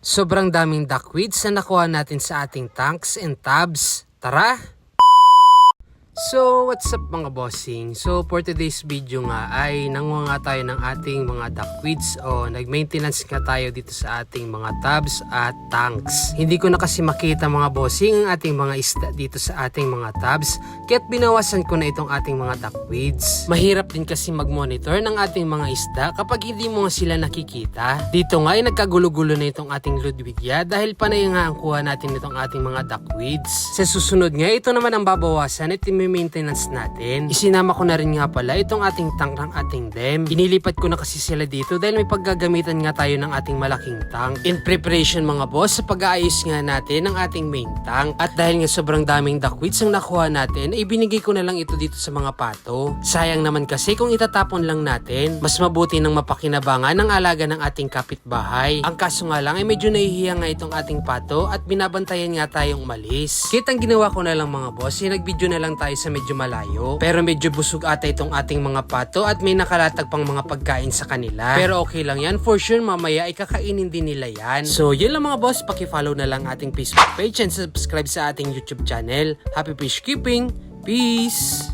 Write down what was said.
Sobrang daming duckweeds na nakuha natin sa ating tanks and tubs. Tara! So, what's up mga bossing? So, for today's video nga ay nanguha nga tayo ng ating mga duckweeds o nag-maintenance nga tayo dito sa ating mga tubs at tanks. Hindi ko na kasi makita mga bossing ang ating mga isda dito sa ating mga tubs kaya't binawasan ko na itong ating mga duckweeds. Mahirap din kasi mag-monitor ng ating mga isda kapag hindi mo sila nakikita. Dito nga ay nagkagulo-gulo na itong ating Ludwigia dahil panay nga ang kuha natin itong ating mga duckweeds. Sa susunod nga, ito naman ang babawasan at maintenance natin. Isinama ko na rin nga pala itong ating tank ng ating dam. Inilipat ko na kasi sila dito dahil may paggagamitan nga tayo ng ating malaking tank. In preparation mga boss sa pag-aayos nga natin ng ating main tank. At dahil nga sobrang daming duckweeds ang nakuha natin, ay binigay ko na lang ito dito sa mga pato. Sayang naman kasi kung itatapon lang natin, mas mabuti nang mapakinabangan ng alaga ng ating kapitbahay. Ang kaso nga lang ay medyo nahihiya nga itong ating pato at binabantayan nga tayong umalis. Kaya ang ginawa ko na lang mga boss, nag-video na lang tayo sa medyo malayo. Pero medyo busog ata itong ating mga pato at may nakalatag pang mga pagkain sa kanila. Pero okay lang yan. For sure mamaya ay kakainin din nila yan. So yun lang mga boss. Paki-follow na lang ating Facebook page and subscribe sa ating YouTube channel. Happy fish keeping! Peace!